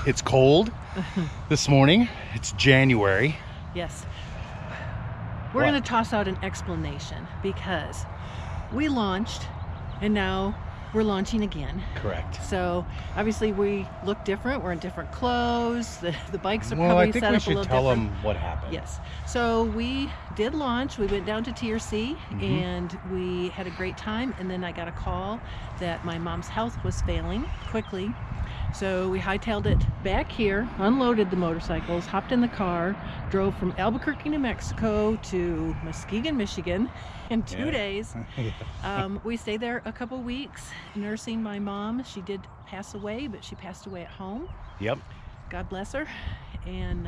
It's cold this morning. It's January. Yes. We're going to toss out an explanation because we launched and now we're launching again. Correct. So obviously we look different. We're in different clothes. The bikes are Well, probably I think set we up a should little tell different. them what happened. Yes. So we did launch. We went down to TRC and we had a great time. And then I got a call that my mom's health was failing quickly. So we hightailed it back here, unloaded the motorcycles, hopped in the car, drove from Albuquerque, New Mexico to Muskegon, Michigan in 2 days. We stayed there a couple weeks nursing my mom. She did pass away, but she passed away at home. Yep. God bless her. And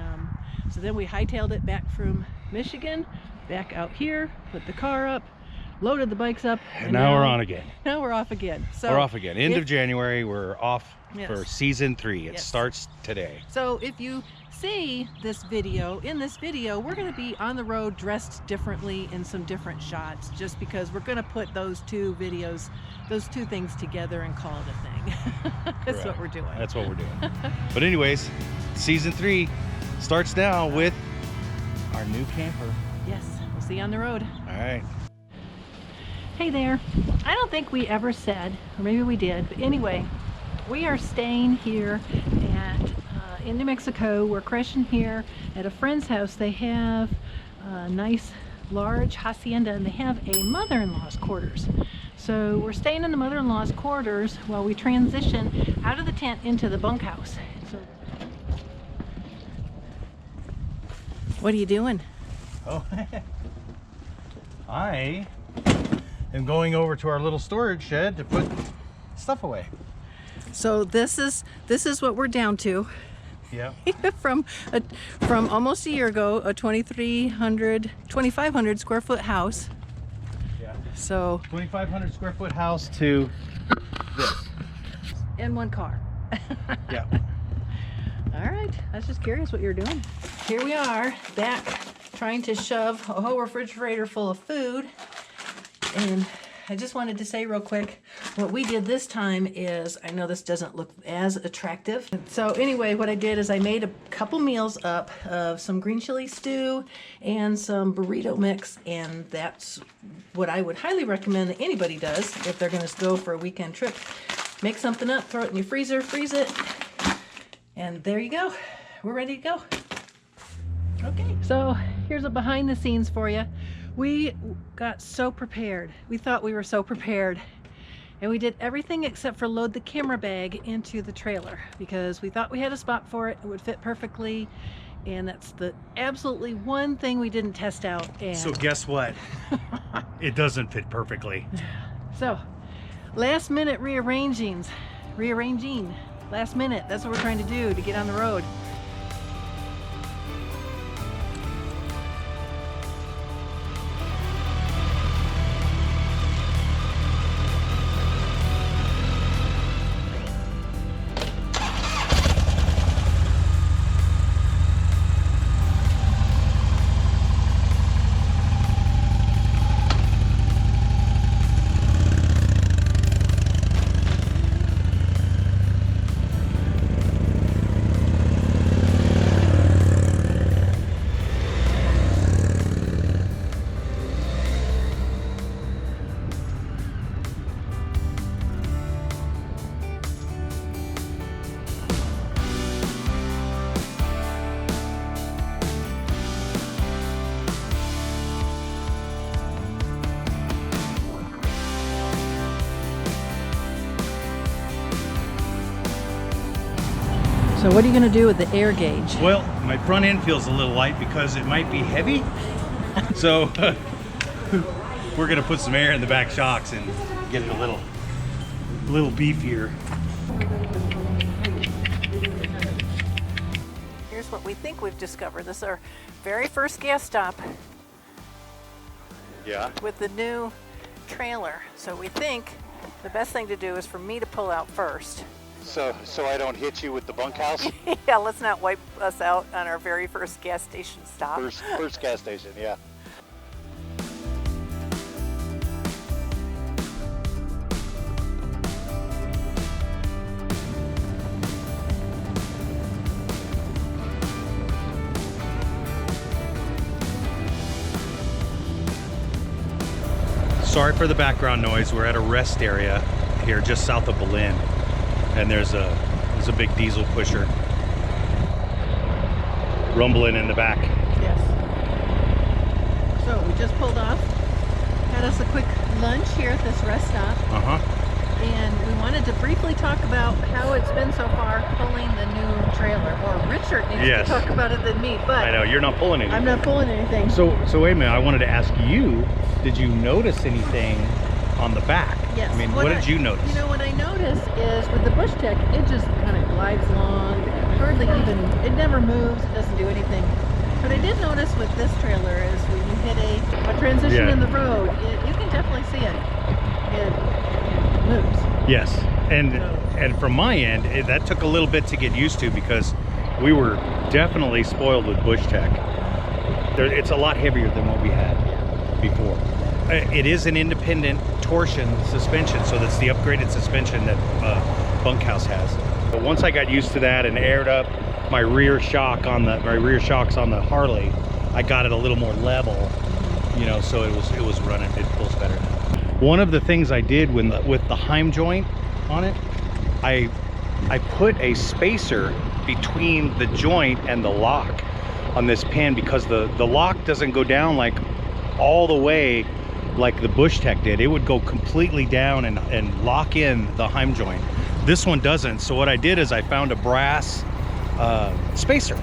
so then we hightailed it back from Michigan, back out here, put the car up, loaded the bikes up, and now we're on again. Now we're off again. So we're off again. End of January, we're off for Yes. season 3. It Yes. starts today. So if you see this video, in this video, we're going to be on the road dressed differently in some different shots, just because we're going to put those two videos, those two things together and call it a thing. That's what we're doing. That's what we're doing. But anyways, season 3 starts now with our new camper. Yes, we'll see you on the road. All right. Hey there. I don't think we ever said, or maybe we did, but anyway, we are staying here at in New Mexico. We're crashing here at a friend's house. They have a nice large hacienda and they have a mother-in-law's quarters. So we're staying in the mother-in-law's quarters while we transition out of the tent into the bunkhouse. So, what are you doing? Oh, I am going over to our little storage shed to put stuff away. So this is what we're down to. Yeah. from almost a year ago, a 2,500 square foot house. Yeah. So 2,500 square foot house to this. in one car. Yeah. All right, I was just curious what you're doing. Here we are back trying to shove a whole refrigerator full of food. And I just wanted to say real quick, what we did this time is, I know this doesn't look as attractive. So anyway, what I did is I made a couple meals up of some green chili stew and some burrito mix, and that's what I would highly recommend that anybody does if they're gonna go for a weekend trip. Make something up, throw it in your freezer, freeze it, and there you go. We're ready to go. Okay, so here's a behind the scenes for you. We got so prepared. We thought we were so prepared. And we did everything except for load the camera bag into the trailer because we thought we had a spot for it. It would fit perfectly. And that's the absolutely one thing we didn't test out. And So guess what? It doesn't fit perfectly. so last minute rearranging. Last minute, that's what we're trying to do to get on the road. So what are you going to do with the air gauge? Well, my front end feels a little light because it might be heavy. So we're going to put some air in the back shocks and get it a little beefier. Here's what we think we've discovered. This is our very first gas stop. Yeah. With the new trailer. So we think the best thing to do is for me to pull out first. So I don't hit you with the bunkhouse? Yeah, let's not wipe us out on our very first gas station stop. First gas station, yeah. Sorry for the background noise. We're at a rest area here just south of Berlin, and there's a big diesel pusher rumbling in the back. Yes. So we just pulled off, had us a quick lunch here at this rest stop. And we wanted to briefly talk about how it's been so far pulling the new trailer. Or Richard needs to talk about it than me, but I know, you're not pulling anything. I'm not pulling anything. So wait a minute, I wanted to ask you, did you notice anything on the back? Yes. I mean, what did you notice? You know, what I noticed is with the Bush Tech, it just kind of glides along, hardly even, it never moves, it doesn't do anything. But I did notice with this trailer is when you hit a transition in the road, you can definitely see it. It moves. Yes, and from my end, that took a little bit to get used to because we were definitely spoiled with Bush Tech. It's a lot heavier than what we had before. It is an independent torsion suspension, so that's the upgraded suspension that Bunkhouse has. But once I got used to that and aired up my rear shocks on the Harley, I got it a little more level, you know, so it was running. It pulls better now. One of the things I did with the Heim joint on it, I put a spacer between the joint and the lock on this pin because the lock doesn't go down like all the way like the Bush Tech did. It would go completely down and lock in the Heim joint. This one doesn't. So what I did is I found a brass spacer.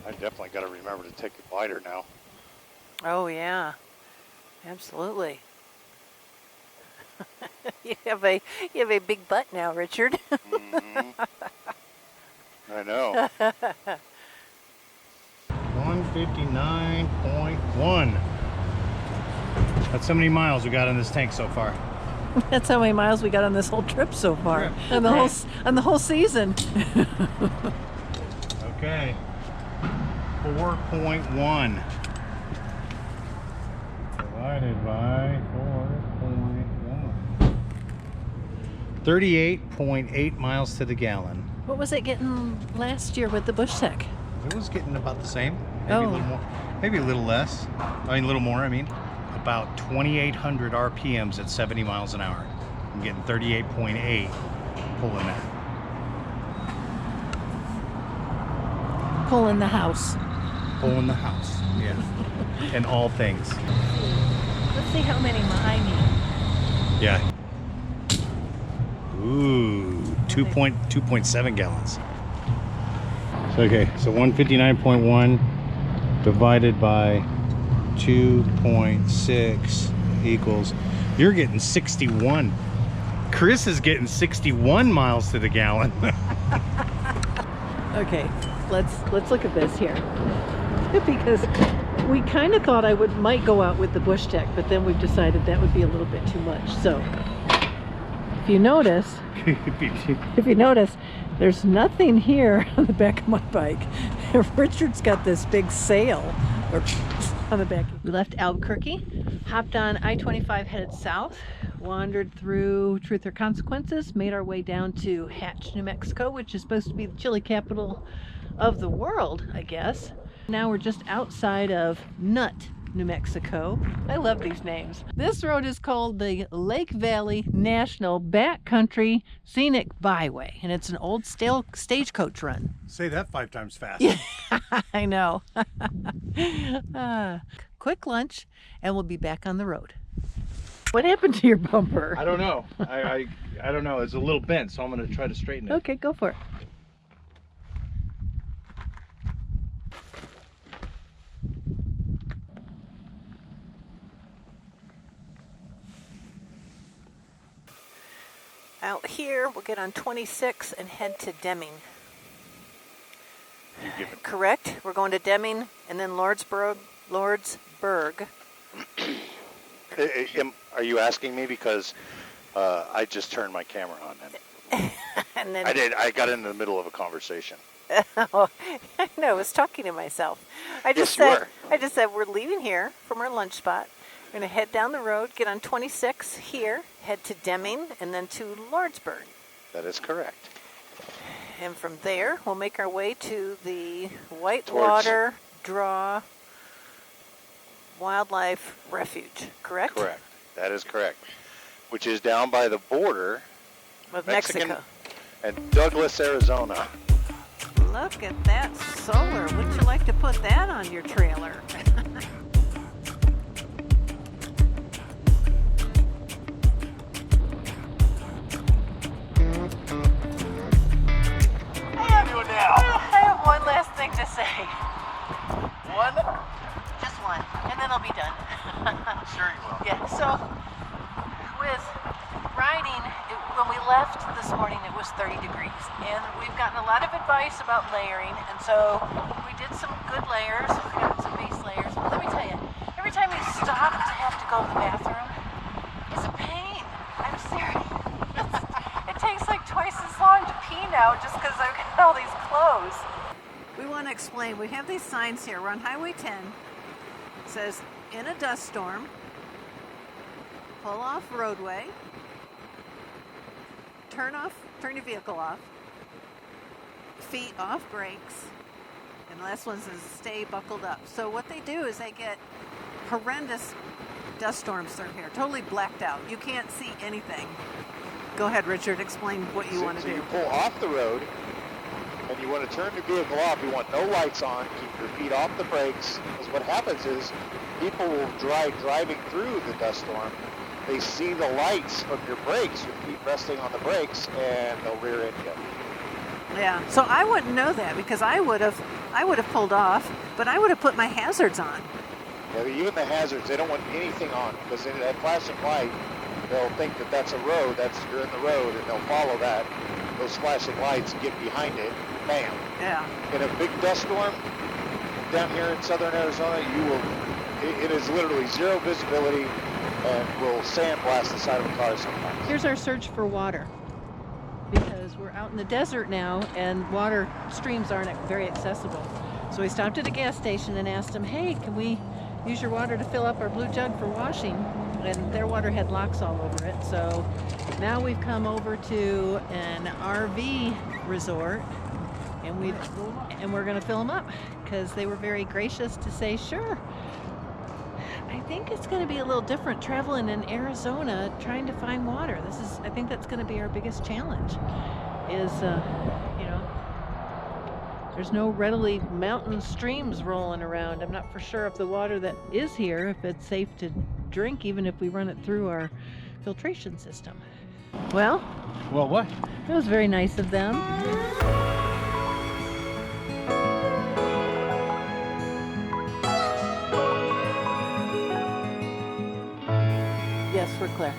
I definitely got to remember to take it wider now. Oh yeah, absolutely. You have a big butt now, Richard. I know. 159.1. That's how many miles we got in this tank so far. That's how many miles we got on this whole trip so far, Yeah. and the whole season. Okay. 4.1 divided by 4.1. 38.8 miles to the gallon. What was it getting last year with the Bush Tech? It was getting about the same. Maybe Oh. a little more. Maybe a little less. I mean, a little more, I mean. About 2,800 RPMs at 70 miles an hour. I'm getting 38.8 pulling that. Pulling the house. Pulling the house, yeah. And all things. Let's see how many behind me. Yeah. Ooh, 2.7 gallons. Okay, so 159.1 divided by 2.6 equals, you're getting 61. Chris is getting 61 miles to the gallon. Okay, let's look at this here. Because We kind of thought might go out with the bush tech, but then we've decided that would be a little bit too much. So if you notice, there's nothing here on the back of my bike. Richard's got this big sail on the back. We left Albuquerque, hopped on I-25 headed south, wandered through Truth or Consequences, made our way down to Hatch, New Mexico, which is supposed to be the chili capital of the world, I guess. Now we're just outside of Nut, New Mexico. I love these names. This road is called the Lake Valley National Backcountry Scenic Byway, and it's an old stagecoach run. Say that 5 times fast. Yeah, I know. Quick lunch, and we'll be back on the road. What happened to your bumper? I don't know. I don't know. It's a little bent, so I'm going to try to straighten it. Okay, go for it. Out here, we'll get on 26 and head to Deming. Correct? We're going to Deming and then Lordsburg. Are you asking me because I just turned my camera on And then I got into the middle of a conversation. Oh, I know. I was talking to myself. I just said we're leaving here from our lunch spot. We're going to head down the road, get on 26 here, head to Deming, and then to Lordsburg. That is correct. And from there, we'll make our way to the Whitewater Draw Wildlife Refuge, correct? Correct. That is correct. Which is down by the border of Mexico and Douglas, Arizona. Look at that solar. Wouldn't you like to put that on your trailer? I have one last thing to say. One? Just one, and then I'll be done. Sure you will. Yeah, so with riding, when we left this morning, it was 30 degrees. And we've gotten a lot of advice about layering, and so we did some good layers. We got some base layers. But let me tell you, every time we stop to have to go to the bathroom, it's a pain. I'm serious. It takes like twice as long to pee now just because I've got all these clothes. We want to explain. We have these signs here. We're on Highway 10. It says, in a dust storm, pull off roadway, turn your vehicle off, feet off brakes, and the last one says stay buckled up. So what they do is they get horrendous dust storms through here, totally blacked out. You can't see anything. Go ahead, Richard, explain what you want to do. So you pull off the road, and you want to turn the vehicle off. You want no lights on, keep your feet off the brakes, because what happens is people will driving through the dust storm. They see the lights from your brakes, your feet resting on the brakes, and they'll rear end you. Yeah, so I wouldn't know that because I would have pulled off, but I would have put my hazards on. Yeah, even the hazards, they don't want anything on, because in that flashing light, they'll think that that's a road, you're in the road, and they'll follow that, those flashing lights, and get behind it, bam. Yeah. In a big dust storm, down here in southern Arizona, it is literally zero visibility, and will sandblast the side of a car sometimes. Here's our search for water, because we're out in the desert now and water streams aren't very accessible. So we stopped at a gas station and asked them, hey, can we use your water to fill up our blue jug for washing? And their water had locks all over it. So now we've come over to an RV resort, and we're going to fill them up because they were very gracious to say, sure. I think it's going to be a little different traveling in Arizona trying to find water. I think that's going to be our biggest challenge is, there's no readily mountain streams rolling around. I'm not for sure if the water that is here, if it's safe to drink, even if we run it through our filtration system. Well, What? it was very nice of them. Yes, we're clear.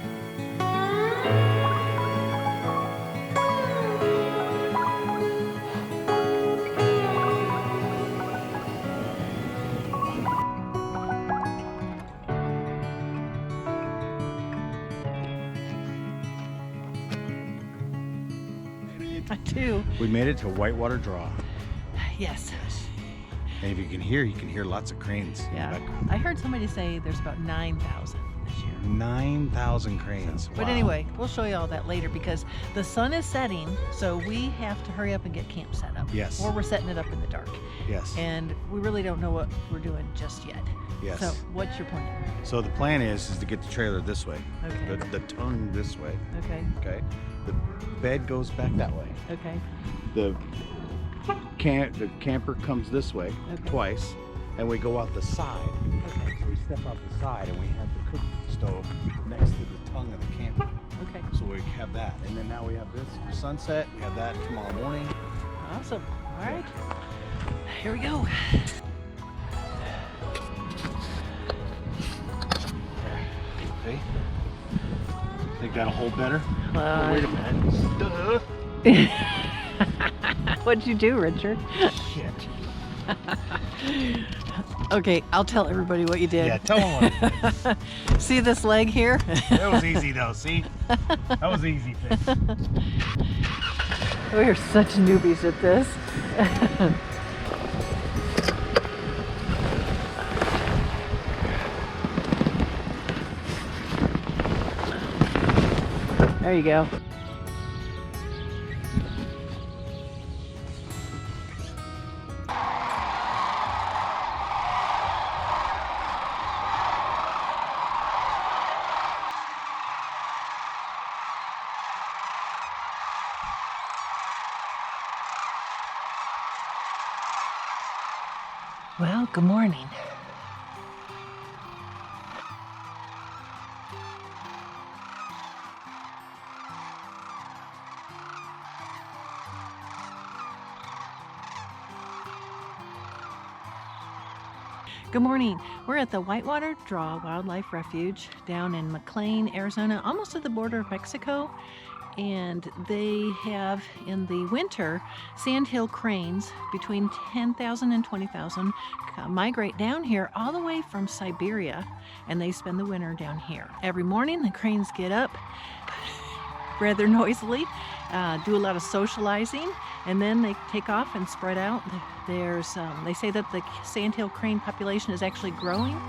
excited. I do. We made it to Whitewater Draw. Yes. And if you can hear lots of cranes. in the Yeah. background. I heard somebody say there's about 9,000 this year. 9,000 cranes. But Wow. anyway, we'll show you all that later because the sun is setting, so we have to hurry up and get camp set up. Yes. Or we're setting it up in the dark. Yes. And we really don't know what we're doing just yet. Yes. So what's your plan? So the plan is to get the trailer this way. Okay. The tongue this way. Okay. Okay. The bed goes back that way. Okay. The camper comes this way Okay. twice, and we go out the side. Okay. So we step out the side, and we have the cook stove next to the tongue of the camper. Okay. So we have that, and then now we have this for sunset. We have that tomorrow morning. Awesome. All right. Here we go. See? Think that'll hold better? Uh, Wait a minute. Duh. What'd you do, Richard? Shit. Okay, I'll tell everybody what you did. Yeah, tell them. See this leg here? That was easy though. See, that was easy fix. We're such newbies at this. There you go. Well, good morning. Good morning. We're at the Whitewater Draw Wildlife Refuge down in McLean, Arizona, almost at the border of Mexico. And they have, in the winter, sandhill cranes between 10,000 and 20,000 migrate down here all the way from Siberia, and they spend the winter down here. Every morning, the cranes get up rather noisily, do a lot of socializing, and then they take off and spread out. They say that the sandhill crane population is actually growing.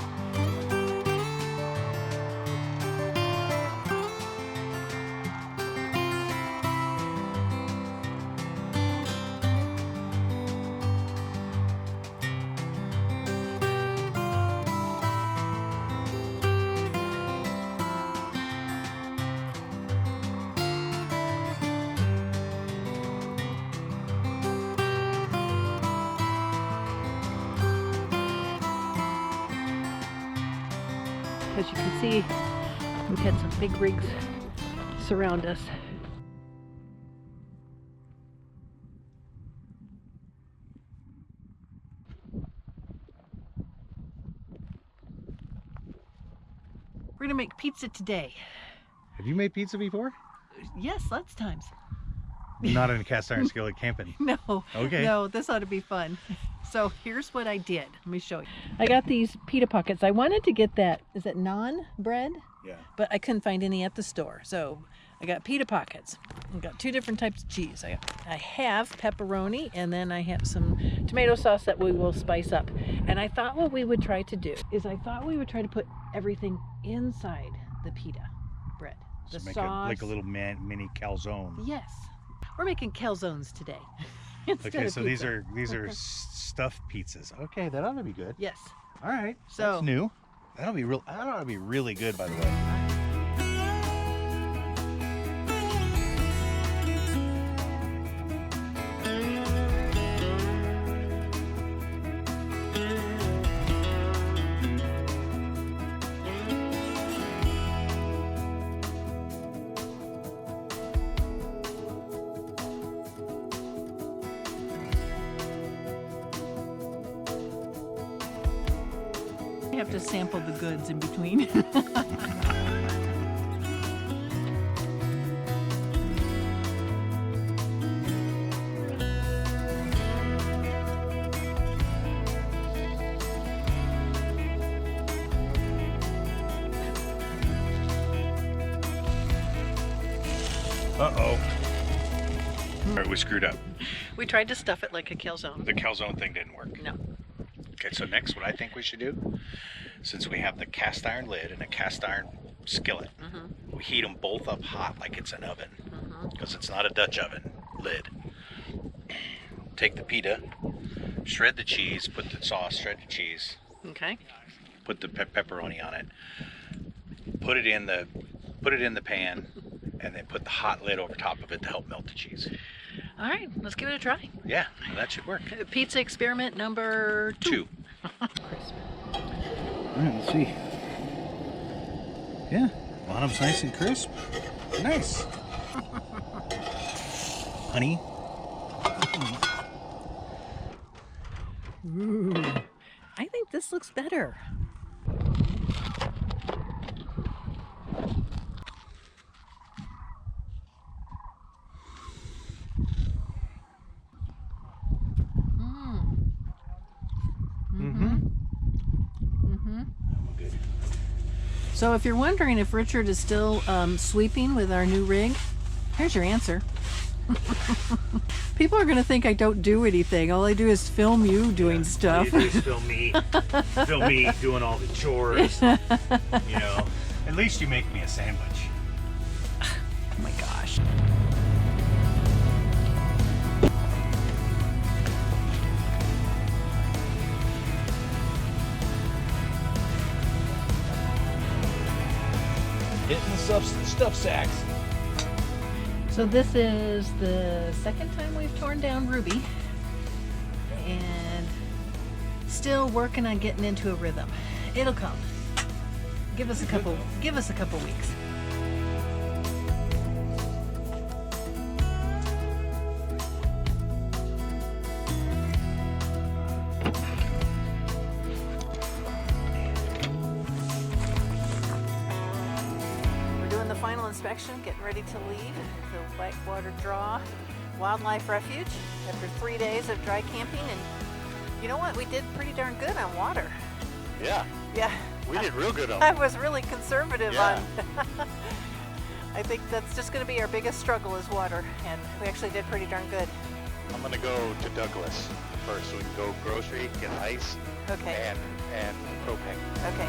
As you can see, we've had some big rigs surround us. We're gonna make pizza today. Have you made pizza before? Yes, lots of times. Not in a cast iron skillet camping. No, Okay. no, this ought to be fun. So here's what I did. Let me show you. I got these pita pockets. I wanted to get that, is it naan bread? Yeah. But I couldn't find any at the store. So I got pita pockets. I got two different types of cheese. I have pepperoni, and then I have some tomato sauce that we will spice up. And I thought what we would try to do is I thought we would try to put everything inside the pita bread. The So make sauce. like a little mini calzone. Yes. We're making calzones today. instead Okay, of so pizza. these are stuffed pizzas. Okay, that ought to be good. Yes. All right, So- that's new. That ought to be really good, by the way. You have to sample the goods in between. Uh-oh. All right, we screwed up. We tried to stuff it like a calzone. The calzone thing didn't work. No. Okay, so next what I think we should do, since we have the cast iron lid and a cast iron skillet, we heat them both up hot like it's an oven, because it's not a Dutch oven lid. Take the pita, shred the cheese, put the sauce, shred the cheese, Okay. put the pepperoni on it, put it in the pan, and then put the hot lid over top of it to help melt the cheese. All right, let's give it a try. Yeah, that should work. Pizza experiment number 2. All right, let's see. Yeah, bottom's nice and crisp. Nice. Honey. Ooh, I think this looks better. Good. So if you're wondering if Richard is still sweeping with our new rig, here's your answer. People are going to think I don't do anything. All I do is film you doing stuff. You just film me doing all the chores. You know, at least you make me a sandwich. Oh my gosh. Hitting the stuff sacks. So this is the second time we've torn down Ruby, and still working on getting into a rhythm. It'll come. Give us a couple weeks. Final inspection, getting ready to leave the Whitewater Draw Wildlife Refuge after 3 days of dry camping, and you know what? We did pretty darn good on water. Yeah, Yeah. we did real good on I it. was really conservative Yeah. on. I think that's just going to be our biggest struggle is water, and we actually did pretty darn good. I'm gonna go to Douglas first, so we can go grocery, get ice, Okay. and propane. Okay.